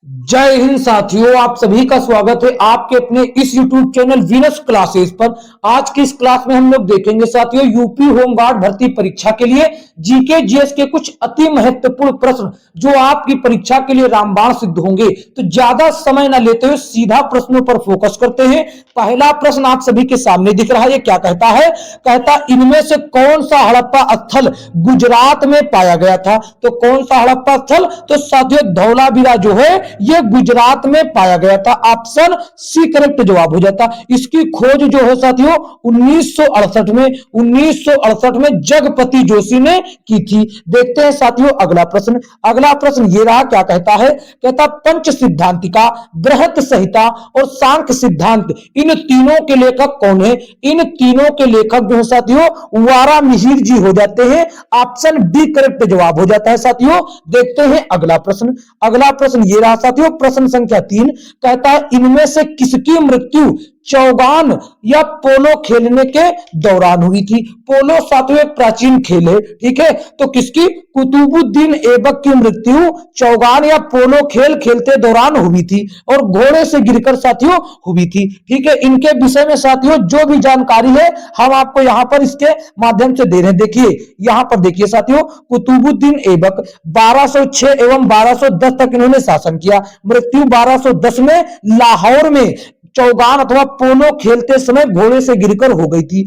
जय हिंद साथियों, आप सभी का स्वागत है आपके अपने इस YouTube चैनल वीनस क्लासेस पर। आज की इस क्लास में हम लोग देखेंगे साथियों यूपी होमगार्ड भर्ती परीक्षा के लिए जीके जीएस के कुछ अति महत्वपूर्ण प्रश्न जो आपकी परीक्षा के लिए रामबाण सिद्ध होंगे। तो ज्यादा समय न लेते हुए सीधा प्रश्नों पर फोकस करते हैं। पहला प्रश्न आप सभी के सामने दिख रहा है, ये क्या कहता है? कहता इनमें से कौन सा हड़प्पा स्थल गुजरात में पाया गया था? तो कौन सा हड़प्पा स्थल? तो साथियों धौलावीरा जो है ये गुजरात में पाया गया था। ऑप्शन सी करेक्ट जवाब हो जाता। इसकी खोज जो है साथियों 1968 में जगपति जोशी ने की थी। देखते हैं साथियों अगला प्रश्न। अगला प्रश्न ये रहा, क्या कहता है? कहता पंच सिद्धांतिका, बृहत संहिता और सांख्य सिद्धांत, इन तीनों के लेखक कौन है? इन तीनों के लेखक जो है साथियों वारा मिहिर जी हो जाते हैं। ऑप्शन डी करेक्ट जवाब हो जाता है साथियों। देखते हैं अगला प्रश्न। अगला प्रश्न ये रहा साथियों, प्रश्न संख्या 3। कहता है इनमें से किसकी मृत्यु चौगान या पोलो खेलने के दौरान हुई थी? पोलो साथियों एक प्राचीन खेल है, ठीक है। तो किसकी? कुतुबुद्दीन ऐबक की मृत्यु चौगान या पोलो खेल खेलते दौरान हुई थी और घोड़े से गिरकर साथियों हुई थी, ठीक है। इनके विषय में साथियों जो भी जानकारी है हम आपको यहां पर इसके माध्यम से दे रहे हैं। देखिए यहां पर देखिए साथियों, कुतुबुद्दीन ऐबक 1206 एवं 1210 तक इन्होंने शासन किया। मृत्यु 1210 में लाहौर में चौगान अथवा पोलो खेलते समय घोड़े से गिरकर हो गई थी।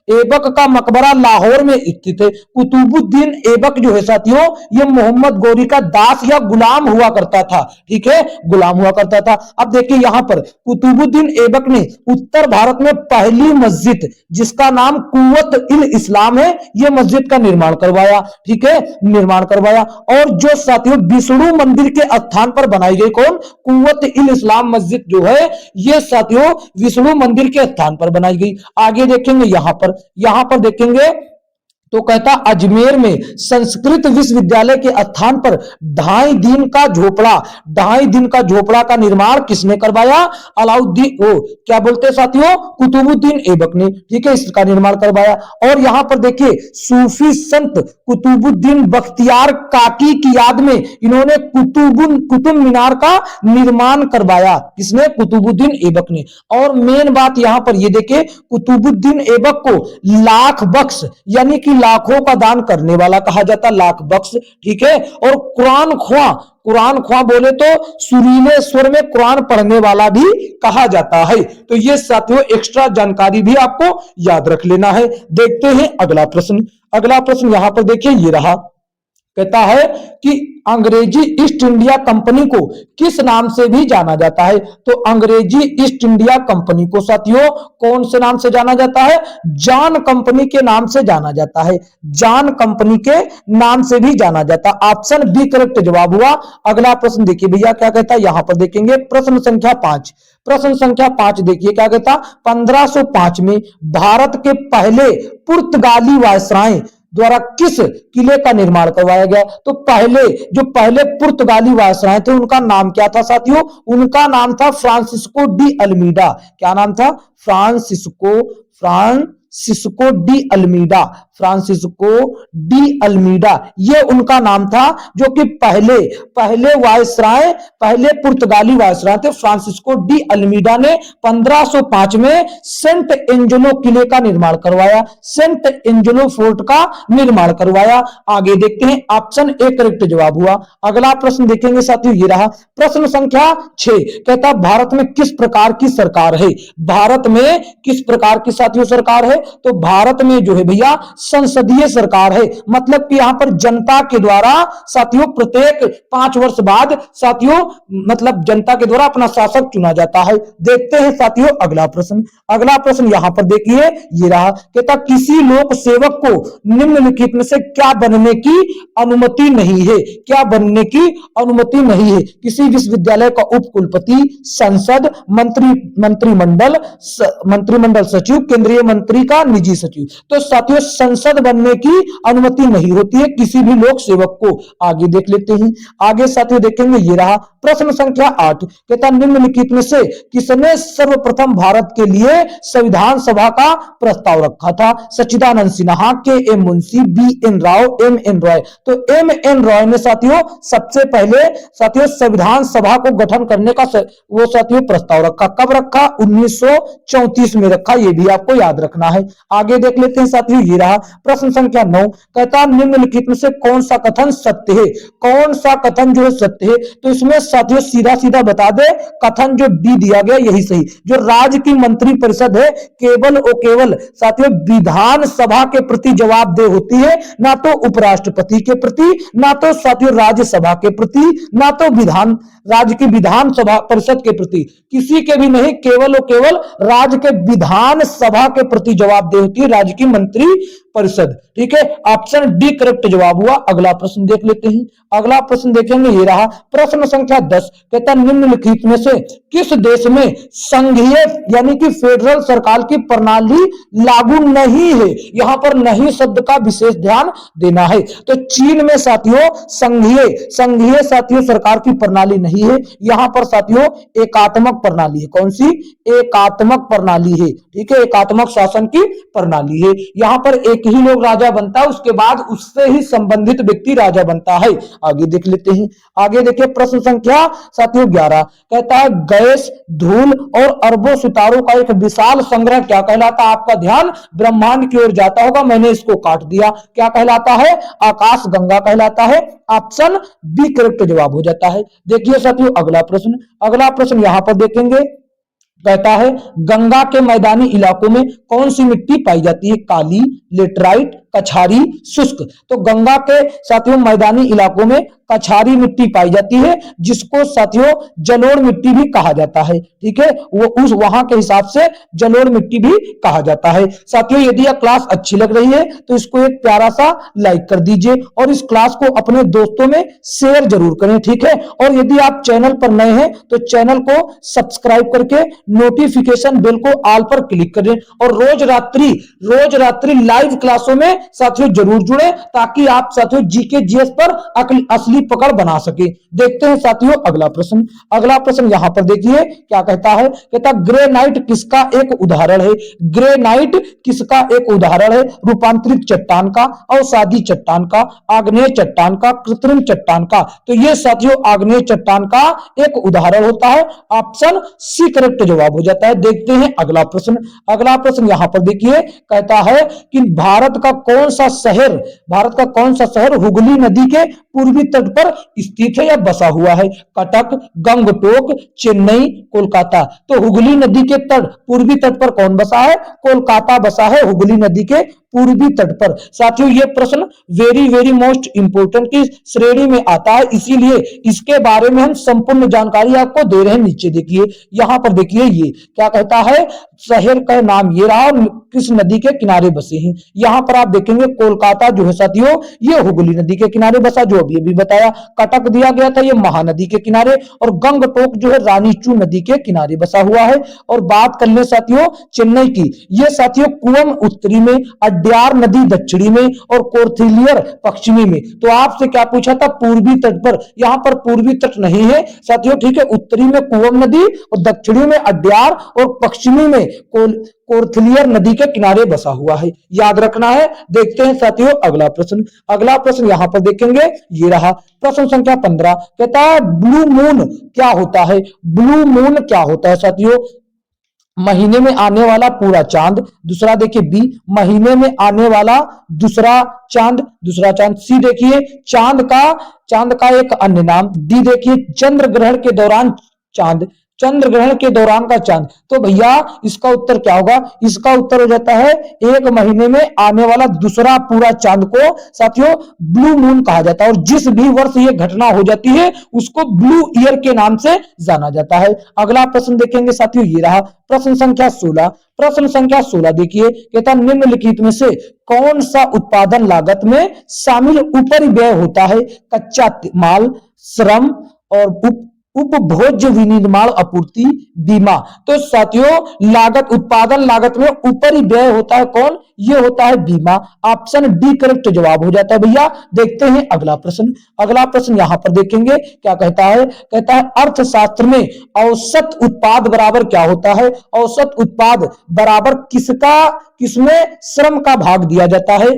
ऐबक का मकबरा लाहौर में स्थित है। कुतुबुद्दीन ऐबक जो है साथियों ये मोहम्मद गौरी का दास या गुलाम हुआ करता था, ठीक है, गुलाम हुआ करता था। अब देखिए यहां पर कुतुबुद्दीन ऐबक ने उत्तर भारत में पहली मस्जिद जिसका नाम कुव्वत इल इस्लाम है, यह मस्जिद का निर्माण करवाया, ठीक है, निर्माण करवाया। और जो साथियों विष्णु मंदिर के स्थान पर बनाई गई कौन? कुव्वत इल इस्लाम मस्जिद जो है ये साथियों विष्णु मंदिर के स्थान पर बनाई गई। आगे देखेंगे यहां पर देखेंगे तो कहता अजमेर में संस्कृत विश्वविद्यालय के स्थान पर ढाई दिन का झोपड़ा का निर्माण किसने करवाया? अलाउद्दीन क्या बोलते हैं साथियों? कुतुबुद्दीन ऐबक ने, ठीक है, इसका निर्माण करवाया। और यहां पर देखिए सूफी संत कुतुबुद्दीन बख्तियार काकी की याद में इन्होंने कुतुब मीनार का निर्माण करवाया। किसने? कुतुबुद्दीन ऐबक ने। और मेन बात यहां पर ये देखिए कुतुबुद्दीन ऐबक को लाख बख्श यानी कि लाखों का दान करने वाला कहा जाता, लाख बख्श, ठीक है। और कुरान ख्वां बोले तो सुरीले स्वर में कुरान पढ़ने वाला भी कहा जाता है। तो ये साथियों एक्स्ट्रा जानकारी भी आपको याद रख लेना है। देखते हैं अगला प्रश्न। अगला प्रश्न यहां पर देखिए ये रहा, कहता है कि अंग्रेजी ईस्ट इंडिया कंपनी को किस नाम से भी जाना जाता है? तो अंग्रेजी ईस्ट इंडिया कंपनी को साथियों कौन से नाम से जाना जाता है? जॉन कंपनी के नाम से जाना जाता है। जॉन कंपनी के नाम से भी जाना जाता। ऑप्शन बी करेक्ट जवाब हुआ। अगला प्रश्न देखिए भैया क्या कहता है, यहां पर देखेंगे प्रश्न संख्या 5। प्रश्न संख्या 5 देखिए क्या कहता, 1505 में भारत के पहले पुर्तगाली वायसराय द्वारा किस किले का निर्माण करवाया गया? तो पहले पुर्तगाली वायसराय थे उनका नाम क्या था साथियों? उनका नाम था फ्रांसिस्को डी अल्मीडा। क्या नाम था? फ्रांसिस्को डी अल्मीडा ये उनका नाम था, जो कि पहले पुर्तगाली वायसराय थे। फ्रांसिस्को डी अल्मीडा ने 1505 में सेंट एंजेलो किले का निर्माण करवाया, सेंट एंजेलो फोर्ट का निर्माण करवाया। आगे देखते हैं, ऑप्शन ए करेक्ट जवाब हुआ। अगला प्रश्न देखेंगे साथियों ये रहा, प्रश्न संख्या 6। कहता भारत में किस प्रकार की सरकार है? भारत में किस प्रकार की साथियों सरकार है? तो भारत में जो है भैया संसदीय सरकार है। मतलब कि यहां पर जनता के द्वारा साथियों प्रत्येक 5 वर्ष बाद साथियों मतलब जनता के द्वारा अपना शासक चुना जाता है। देखते हैं साथियों अगला प्रश्न। अगला प्रश्न यहां पर देखिए ये रहा, कहता किसी लोक सेवक को निम्नलिखित में से क्या बनने की अनुमति नहीं है? क्या बनने की अनुमति नहीं है? किसी विश्वविद्यालय का उप कुलपति, संसद, मंत्रिमंडल सचिव, केंद्रीय मंत्री का निजी सचिव। तो साथियों संसद बनने की अनुमति नहीं होती है किसी भी लोक सेवक को। आगे देख लेते हैं। आगे साथियों देखेंगे ये रहा, प्रश्न संख्या 8 कहता निम्नलिखित में से किसने सर्वप्रथम भारत के लिए संविधान सभा का प्रस्ताव रखा था? Sachchidanand Sinha, K M Munshi, B N Rao, M N Roy. तो एम एन रॉय ने साथियों सबसे पहले साथियों संविधान सभा को गठन करने का वो साथियों प्रस्ताव रखा। कब रखा? 1934 में रखा। ये भी आपको याद रखना है। आगे देख लेते हैं साथियों, ये रहा प्रश्न संख्या 9 कहता निम्नलिखित में से कौन सा कथन सत्य है? कौन सा कथन जो है सत्य है? तो इसमें साथियों सीधा सीधा बता दे, कथन जो डी दिया गया यही सही। जो राज्य की मंत्री परिषद है केवल और केवल साथियों विधान सभा के प्रति जवाबदेह होती है, ना तो उपराष्ट्रपति के प्रति, ना तो साथियों राज्यसभा के प्रति, ना तो राज्य की विधानसभा परिषद के प्रति, किसी के भी नहीं, केवल और केवल राज्य के विधान सभा के प्रति जवाबदेह होती है राज्य की मंत्री परिषद। ठीक है, ऑप्शन डी करेक्ट जवाब हुआ। अगला प्रश्न देख लेते हैं। अगला प्रश्न देखेंगे, ये रहा प्रश्न संख्या 10 कहता निम्नलिखित में से किस देश में संघीय यानी कि फेडरल सरकार की प्रणाली लागू नहीं है? यहां पर नहीं शब्द का विशेष ध्यान देना है। तो चीन में साथियों संघीय साथियों सरकार की प्रणाली नहीं है। यहां पर साथियों एकात्मक प्रणाली है। कौन सी? एकात्मक प्रणाली है। ठीक है, एकात्मक शासन की प्रणाली है। यहां पर एक ही लोग राजा बनता है, उसके बाद उससे ही संबंधित व्यक्ति राजा बनता है। आगे देख लेते हैं। आगे देखिए प्रश्न संख्या साथियों 11 कहता है गैस, धूल और अरबों सितारों का एक विशाल संग्रह क्या कहलाता? आपका ध्यान ब्रह्मांड की ओर जाता होगा, मैंने इसको काट दिया। क्या कहलाता है? आकाश गंगा कहलाता है। ऑप्शन बी करेक्ट जवाब हो जाता है। देखिए साथियों अगला प्रश्न यहां पर देखेंगे, कहता है गंगा के मैदानी इलाकों में कौन सी मिट्टी पाई जाती है? काली, लेटराइट, कछारी, शुष्क। तो गंगा के साथियों मैदानी इलाकों में कछारी मिट्टी पाई जाती है, जिसको साथियों जलोढ़ मिट्टी भी कहा जाता है। ठीक है, वो उस वहां के हिसाब से जलोढ़ मिट्टी भी कहा जाता है। साथियों यदि यह क्लास अच्छी लग रही है तो इसको एक प्यारा सा लाइक कर दीजिए और इस क्लास को अपने दोस्तों में शेयर जरूर करें। ठीक है, और यदि आप चैनल पर नए हैं तो चैनल को सब्सक्राइब करके नोटिफिकेशन बेल को ऑल पर क्लिक करें और रोज रात्रि लाइव क्लासों में साथियों जरूर जुड़े, ताकि आप साथियों जीके जीएस पर असली पकड़ बना सके। देखते हैं साथियों अगला प्रश्न यहां पर देखिए क्या कहता है। कहता ग्रेनाइट किसका एक उदाहरण है? ग्रेनाइट किसका एक उदाहरण है? रूपांतरित चट्टान का, अवसादी चट्टान का, आग्नेय चट्टान का, कृत्रिम चट्टान का। तो ये साथियों आग्नेय चट्टान का एक उदाहरण होता है। ऑप्शन सी करेक्ट जवाब हो जाता है। देखते हैं अगला प्रश्न यहां पर देखिए कहता है कि भारत का कौन सा शहर हुगली नदी के पूर्वी तट पर स्थित है या बसा हुआ है? कटक, गंगटोक, चेन्नई, कोलकाता। तो हुगली नदी के पूर्वी तट पर कौन बसा है? कोलकाता बसा है हुगली नदी के पूर्वी तट पर। साथियों ये प्रश्न वेरी मोस्ट इंपोर्टेंट की श्रेणी में आता है, इसीलिए इसके बारे में हम संपूर्ण जानकारी आपको दे रहे हैं। नीचे देखिए, यहां पर देखिए ये क्या कहता है, शहर का नाम ये रहा, किस नदी के किनारे बसे हैं। यहां पर आप देखेंगे कोलकाता जो है साथियों ये हुगली नदी के किनारे बसा, जो अभी बताया। कटक दिया गया था ये महानदी के किनारे, और गंगटोक जो है रानीचू नदी के किनारे बसा हुआ है। और बात कर ले साथियों चेन्नई की, ये साथियों कुवम उत्तरी में, अड्यार नदी दक्षिणी में और कोर्थलियर पश्चिमी में। तो आपसे क्या पूछा था? पूर्वी तट पर। यहां पर पूर्वी तट नहीं है साथियों। ठीक है, उत्तरी में कुवम नदी और दक्षिणी में अड्यार और पश्चिमी में कोर्थलियर नदी के किनारे बसा हुआ है, याद रखना है। देखते हैं साथियों अगला प्रश्न यहां पर देखेंगे, ये रहा प्रश्न संख्या 15 कहता है ब्लू मून क्या होता है? ब्लू मून क्या होता है साथियों? महीने में आने वाला पूरा चांद। दूसरा देखिए बी, महीने में आने वाला दूसरा चांद। सी देखिए चांद का एक अन्य नाम। डी देखिए चंद्र ग्रहण के दौरान का चांद। तो भैया इसका उत्तर क्या होगा? इसका उत्तर हो जाता है एक महीने में आने वाला दूसरा पूरा चांद को साथियों ब्लू मून कहा जाता है, और जिस भी वर्ष ये घटना हो जाती है उसको ब्लू ईयर के नाम से जाना जाता है। अगला प्रश्न देखेंगे साथियों, ये रहा प्रश्न संख्या 16 देखिए कहता निम्नलिखित में से कौन सा उत्पादन लागत में शामिल ऊपरी व्यय होता है? कच्चा माल, श्रम और उपभोज्य विनिर्माण आपूर्ति बीमा। तो साथियों लागत, उत्पादन लागत में ऊपरी व्यय होता है कौन, ये होता है बीमा। ऑप्शन डी करेक्ट जवाब हो जाता है भैया। देखते हैं अगला प्रश्न। अगला प्रश्न यहां पर देखेंगे क्या कहता है, कहता है अर्थशास्त्र में औसत उत्पाद बराबर क्या होता है। औसत उत्पाद बराबर किसका, किसमें श्रम का भाग दिया जाता है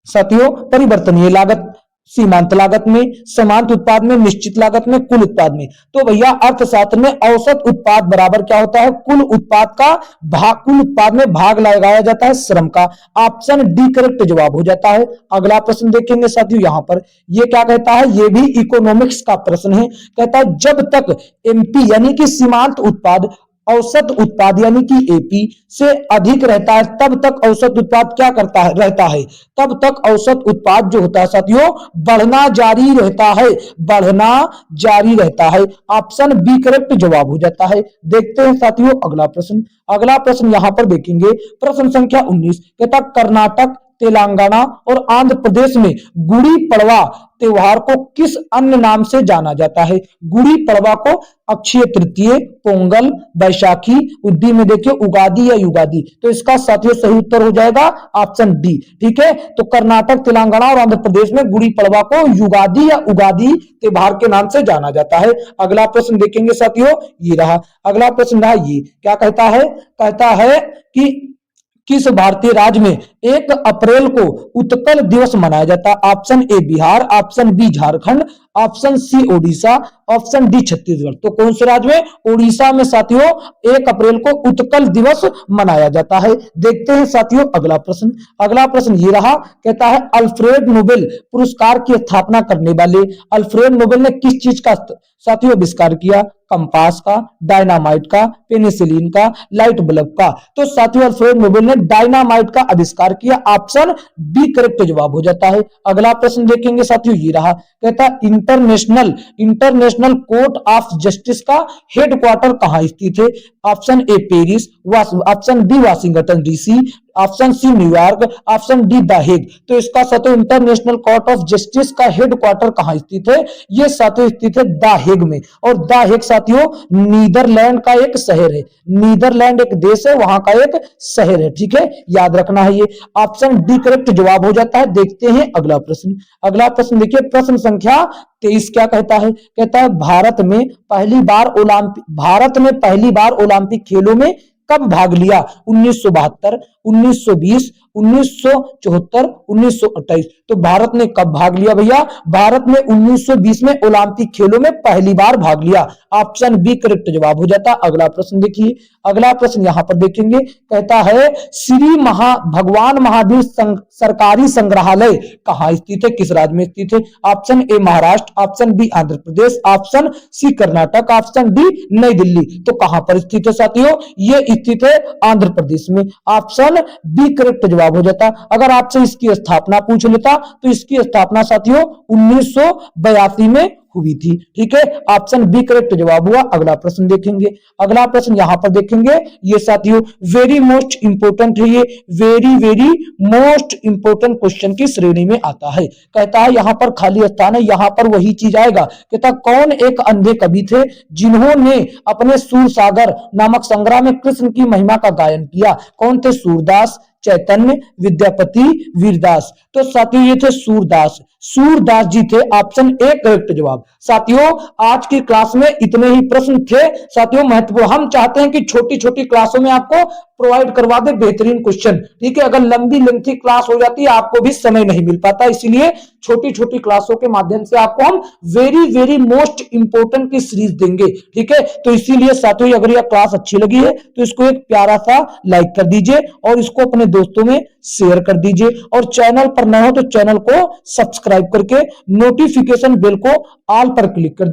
साथियों, परिवर्तनीय लागत, सीमांत लागत में, समांत उत्पाद में, निश्चित लागत में, कुल उत्पाद में। तो भैया अर्थशास्त्र में औसत उत्पाद बराबर क्या होता है, कुल उत्पाद का भाग, कुल उत्पाद में भाग लगाया जाता है श्रम का। ऑप्शन डी करेक्ट जवाब हो जाता है। अगला प्रश्न देखेंगे साथियों यहां पर, ये क्या कहता है, ये भी इकोनॉमिक्स का प्रश्न है। कहता है जब तक एमपी यानी कि सीमांत उत्पाद औसत उत्पाद यानी कि एपी से अधिक रहता है तब तक औसत उत्पाद क्या करता है, रहता है, तब तक औसत उत्पाद जो होता है साथियों बढ़ना जारी रहता है, बढ़ना जारी रहता है। ऑप्शन बी करेक्ट जवाब हो जाता है। देखते हैं साथियों अगला प्रश्न। अगला प्रश्न यहां पर देखेंगे प्रश्न संख्या 19। कहता कर्नाटक, तेलंगाना और आंध्र प्रदेश में गुड़ी पड़वा त्योहार को किस अन्य नाम से जाना जाता है। गुड़ी पड़वा को अक्षय तृतीय, पोंगल, बैसाखी, उद्दी में देखिए उगादी या युगादी। तो इसका साथियों सही उत्तर हो जाएगा ऑप्शन डी। ठीक है, तो कर्नाटक, तेलंगाना और आंध्र प्रदेश में गुड़ी पड़वा को युगादी या उगादी त्योहार के नाम से जाना जाता है। अगला प्रश्न देखेंगे साथियों, ये रहा अगला प्रश्न रहा, ये क्या कहता है, कहता है कि किस भारतीय राज्य में 1 अप्रैल को उत्कल दिवस मनाया जाता है। Option A Bihar, option B Jharkhand, option C Odisha, option D Chhattisgarh. तो कौन से राज्य में, ओडिशा में साथियों 1 अप्रैल को उत्कल दिवस मनाया जाता है। देखते हैं साथियों अगला प्रश्न। अगला प्रश्न ये रहा, कहता है अल्फ्रेड नोबेल पुरस्कार की स्थापना करने वाले, अल्फ्रेड नोबेल ने किस चीज का साथियों आविष्कार किया, कंपास का, डायनामाइट का, पेनिसिलिन का, लाइट बल्ब का। तो साथियों अल्फ्रेड नोबेल ने डायनामाइट का आविष्कार किया। ऑप्शन बी करेक्ट जवाब हो जाता है। अगला प्रश्न देखेंगे साथियों, ये रहा, कहता है इंटरनेशनल कोर्ट ऑफ जस्टिस का हेडक्वार्टर कहां स्थित है। Option A Paris, option B Washington DC, option C New York, option D the Hague. तो इसका साथियों इंटरनेशनल कोर्ट ऑफ जस्टिस का हेडक्वार्टर कहां स्थित है, ये साथियों स्थित है द हेग में। और द हेग साथियों नीदरलैंड का एक शहर है, नीदरलैंड एक देश है, वहां का एक शहर है। ठीक है, याद रखना है ये। ऑप्शन डी करेक्ट जवाब हो जाता है। देखते हैं अगला प्रश्न। अगला प्रश्न देखिए प्रश्न संख्या 23 क्या कहता है, कहता है भारत में पहली बार ओलंपिक खेलों में कब भाग लिया। 1972, 1920, 1974, 1928। तो भारत ने कब भाग लिया भैया, भारत ने 1920 में ओलंपिक खेलों में पहली बार भाग लिया। ऑप्शन बी करेक्ट जवाब हो जाता। अगला प्रश्न देखिए, अगला प्रश्न यहां पर देखेंगे, कहता है श्री भगवान महावीर सरकारी संग्रहालय कहां स्थित है, किस राज्य में स्थित है। Option A Maharashtra, option B Andhra Pradesh, option C Karnataka, option D Nai Delhi. तो कहां पर स्थित है साथियों, ये स्थित है आंध्र प्रदेश में। ऑप्शन बी करेक्ट जवाब हो जाता। अगर आपसे इसकी स्थापना पूछ लेता तो इसकी स्थापना साथियों 1982 में हुई थी। ठीक है, ऑप्शन बी करेक्ट जवाब हुआ। अगला प्रश्न देखेंगे, अगला प्रश्न यहां पर देखेंगे, ये साथियों वेरी मोस्ट इंपोर्टेंट है, ये वेरी मोस्ट इंपोर्टेंट क्वेश्चन की श्रेणी में आता है। कहता है यहां पर खाली स्थान है, यहां पर वही चीज आएगा। कहता कौन एक अंधे कवि थे जिन्होंने अपने सूरसागर नामक संग्रह में कृष्ण की महिमा का गायन किया। कौन थे, सूरदास, चैतन्य, विद्यापति, वीरदास। तो साथियों ये थे सूरदास जी थे। ऑप्शन ए करेक्ट जवाब। साथियों आज की क्लास में इतने ही प्रश्न थे साथियों महत्वपूर्ण। हम चाहते हैं कि छोटी छोटी क्लासों में आपको प्रोवाइड करवा दे बेहतरीन क्वेश्चन। ठीक है, अगर लंबी लेंथी क्लास हो जाती है आपको भी समय नहीं मिल पाता, इसलिए छोटी छोटी क्लासों के माध्यम से आपको हम वेरी मोस्ट इंपोर्टेंट की सीरीज देंगे। ठीक है, तो इसीलिए साथियों अगर यह क्लास अच्छी लगी है तो इसको एक प्यारा सा लाइक कर दीजिए और इसको अपने दोस्तों में शेयर कर दीजिए। और चैनल पर नए हो तो चैनल को सब्सक्राइब करके नोटिफिकेशन बेल को ऑल पर क्लिक कर दीजिए।